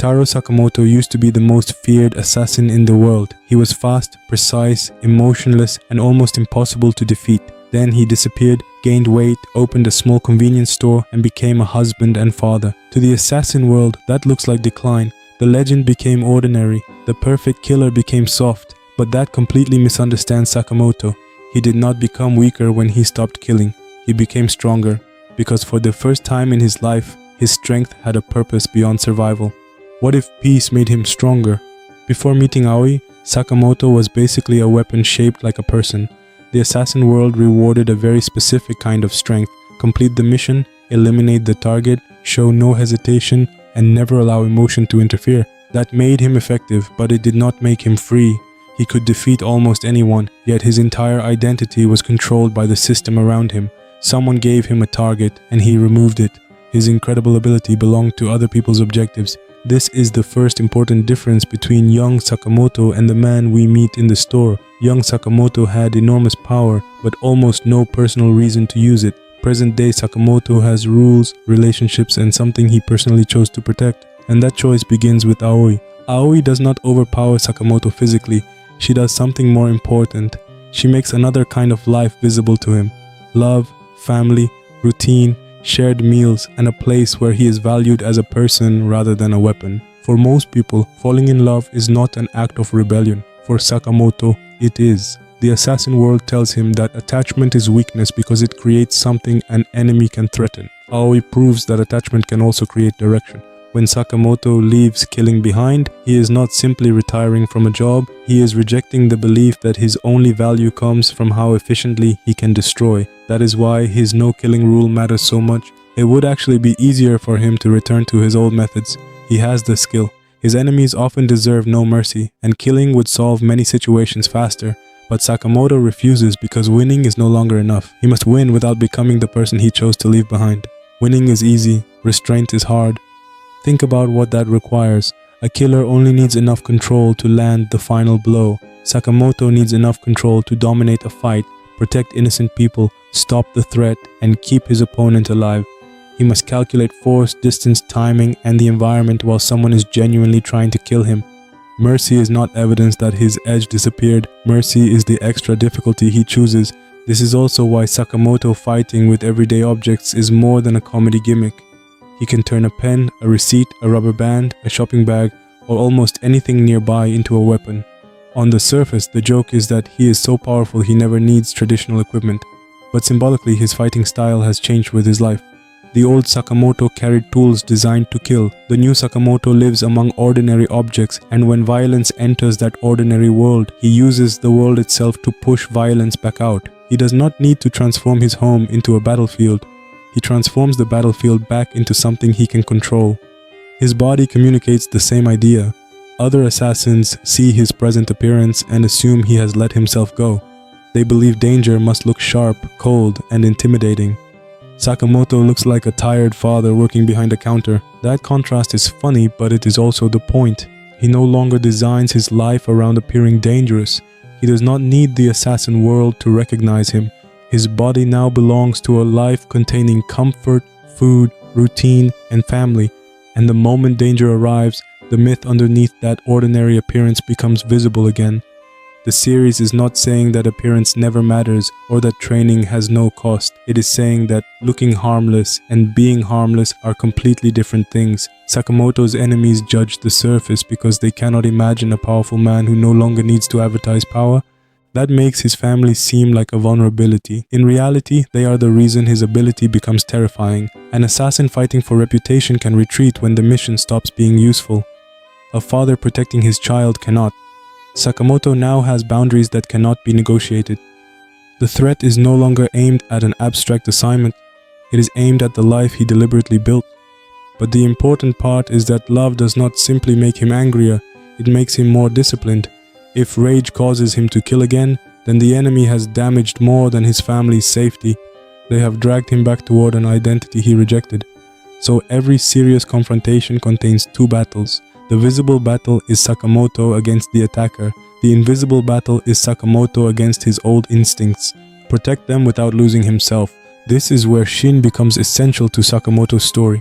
Taro Sakamoto used to be the most feared assassin in the world. He was fast, precise, emotionless, and almost impossible to defeat. Then he disappeared, gained weight, opened a small convenience store, and became a husband and father. To the assassin world, that looks like decline. The legend became ordinary. The perfect killer became soft. But that completely misunderstands Sakamoto. He did not become weaker when he stopped killing. He became stronger, because for the first time in his life, his strength had a purpose beyond survival. What if peace made him stronger? Before meeting Aoi, Sakamoto was basically a weapon shaped like a person. The assassin world rewarded a very specific kind of strength: complete the mission, eliminate the target, show no hesitation, and never allow emotion to interfere. That made him effective, but it did not make him free. He could defeat almost anyone, yet his entire identity was controlled by the system around him. Someone gave him a target, and he removed it. His incredible ability belonged to other people's objectives. This is the first important difference between young Sakamoto and the man we meet in the store. Young Sakamoto had enormous power, but almost no personal reason to use it. Present-day Sakamoto has rules, relationships, and something he personally chose to protect. And that choice begins with Aoi. Aoi does not overpower Sakamoto physically. She does something more important. She makes another kind of life visible to him. Love, family, routine, shared meals, and a place where he is valued as a person rather than a weapon. For most people, falling in love is not an act of rebellion. For Sakamoto, it is. The assassin world tells him that attachment is weakness because it creates something an enemy can threaten. Aoi proves that attachment can also create direction. When Sakamoto leaves killing behind, he is not simply retiring from a job, he is rejecting the belief that his only value comes from how efficiently he can destroy. That is why his no-killing rule matters so much. It would actually be easier for him to return to his old methods. He has the skill. His enemies often deserve no mercy, and killing would solve many situations faster. But Sakamoto refuses because winning is no longer enough. He must win without becoming the person he chose to leave behind. Winning is easy, restraint is hard. Think about what that requires. A killer only needs enough control to land the final blow. Sakamoto needs enough control to dominate a fight, protect innocent people, stop the threat, and keep his opponent alive. He must calculate force, distance, timing, and the environment while someone is genuinely trying to kill him. Mercy is not evidence that his edge disappeared. Mercy is the extra difficulty he chooses. This is also why Sakamoto fighting with everyday objects is more than a comedy gimmick. He can turn a pen, a receipt, a rubber band, a shopping bag, or almost anything nearby into a weapon. On the surface, the joke is that he is so powerful he never needs traditional equipment. But symbolically, his fighting style has changed with his life. The old Sakamoto carried tools designed to kill. The new Sakamoto lives among ordinary objects, and when violence enters that ordinary world, he uses the world itself to push violence back out. He does not need to transform his home into a battlefield. He transforms the battlefield back into something he can control. His body communicates the same idea. Other assassins see his present appearance and assume he has let himself go. They believe danger must look sharp, cold, and intimidating. Sakamoto looks like a tired father working behind a counter. That contrast is funny, but it is also the point. He no longer designs his life around appearing dangerous. He does not need the assassin world to recognize him. His body now belongs to a life containing comfort, food, routine, and family. And the moment danger arrives, the myth underneath that ordinary appearance becomes visible again. The series is not saying that appearance never matters or that training has no cost. It is saying that looking harmless and being harmless are completely different things. Sakamoto's enemies judge the surface because they cannot imagine a powerful man who no longer needs to advertise power. That makes his family seem like a vulnerability. In reality, they are the reason his ability becomes terrifying. An assassin fighting for reputation can retreat when the mission stops being useful. A father protecting his child cannot. Sakamoto now has boundaries that cannot be negotiated. The threat is no longer aimed at an abstract assignment. It is aimed at the life he deliberately built. But the important part is that love does not simply make him angrier, it makes him more disciplined. If rage causes him to kill again, then the enemy has damaged more than his family's safety. They have dragged him back toward an identity he rejected. So every serious confrontation contains two battles. The visible battle is Sakamoto against the attacker. The invisible battle is Sakamoto against his old instincts. Protect them without losing himself. This is where Shin becomes essential to Sakamoto's story.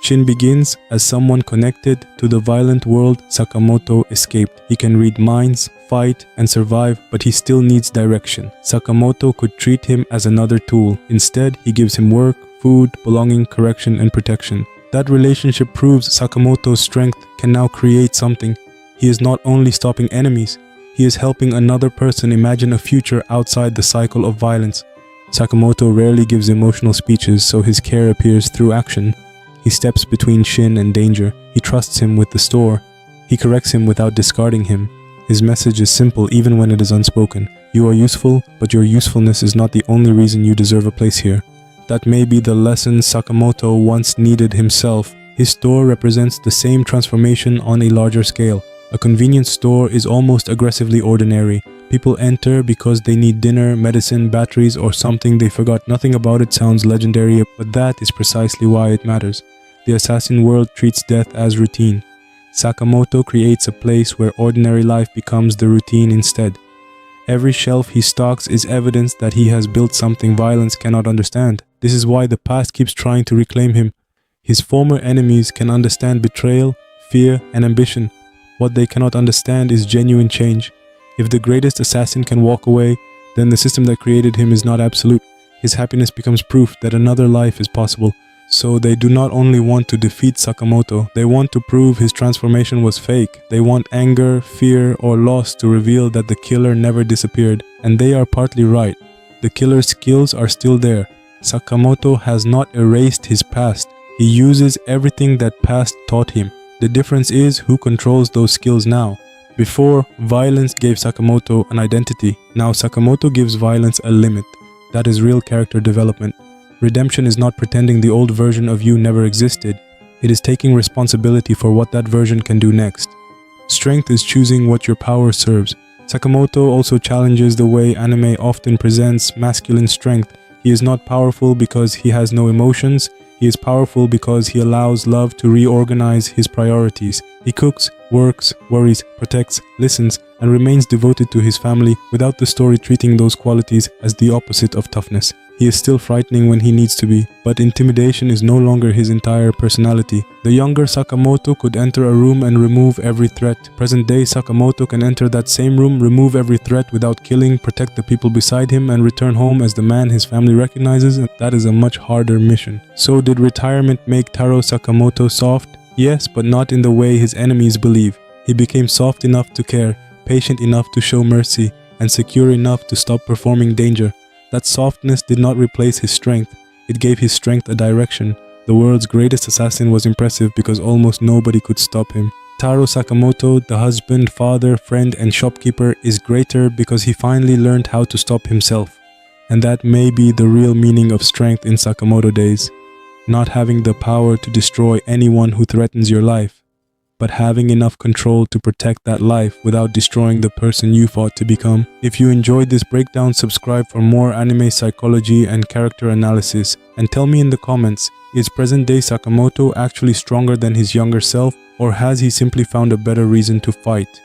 Shin begins as someone connected to the violent world Sakamoto escaped. He can read minds, fight, and survive, but he still needs direction. Sakamoto could treat him as another tool. Instead, he gives him work, food, belonging, correction, and protection. That relationship proves Sakamoto's strength can now create something. He is not only stopping enemies, he is helping another person imagine a future outside the cycle of violence. Sakamoto rarely gives emotional speeches, so his care appears through action. He steps between Shin and danger. He trusts him with the store. He corrects him without discarding him. His message is simple even when it is unspoken. You are useful, but your usefulness is not the only reason you deserve a place here. That may be the lesson Sakamoto once needed himself. His store represents the same transformation on a larger scale. A convenience store is almost aggressively ordinary. People enter because they need dinner, medicine, batteries, or something they forgot. Nothing about it sounds legendary, but that is precisely why it matters. The assassin world treats death as routine. Sakamoto creates a place where ordinary life becomes the routine instead. Every shelf he stocks is evidence that he has built something violence cannot understand. This is why the past keeps trying to reclaim him. His former enemies can understand betrayal, fear, and ambition. What they cannot understand is genuine change. If the greatest assassin can walk away, then the system that created him is not absolute. His happiness becomes proof that another life is possible. So they do not only want to defeat Sakamoto, they want to prove his transformation was fake. They want anger, fear, or loss to reveal that the killer never disappeared. And they are partly right. The killer's skills are still there. Sakamoto has not erased his past. He uses everything that past taught him. The difference is who controls those skills now. Before, violence gave Sakamoto an identity. Now Sakamoto gives violence a limit. That is real character development. Redemption is not pretending the old version of you never existed. It is taking responsibility for what that version can do next. Strength is choosing what your power serves. Sakamoto also challenges the way anime often presents masculine strength. He is not powerful because he has no emotions. He is powerful because he allows love to reorganize his priorities. He cooks, works, worries, protects, listens, and remains devoted to his family without the story treating those qualities as the opposite of toughness. He is still frightening when he needs to be, but intimidation is no longer his entire personality. The younger Sakamoto could enter a room and remove every threat. Present-day Sakamoto can enter that same room, remove every threat without killing, protect the people beside him, and return home as the man his family recognizes, and that is a much harder mission. So did retirement make Taro Sakamoto soft? Yes, but not in the way his enemies believe. He became soft enough to care, patient enough to show mercy, and secure enough to stop performing danger. That softness did not replace his strength. It gave his strength a direction. The world's greatest assassin was impressive because almost nobody could stop him. Taro Sakamoto, the husband, father, friend, and shopkeeper, is greater because he finally learned how to stop himself. And that may be the real meaning of strength in Sakamoto days. Not having the power to destroy anyone who threatens your life, but having enough control to protect that life without destroying the person you fought to become. If you enjoyed this breakdown, subscribe for more anime psychology and character analysis. And tell me in the comments, is present-day Sakamoto actually stronger than his younger self, or has he simply found a better reason to fight?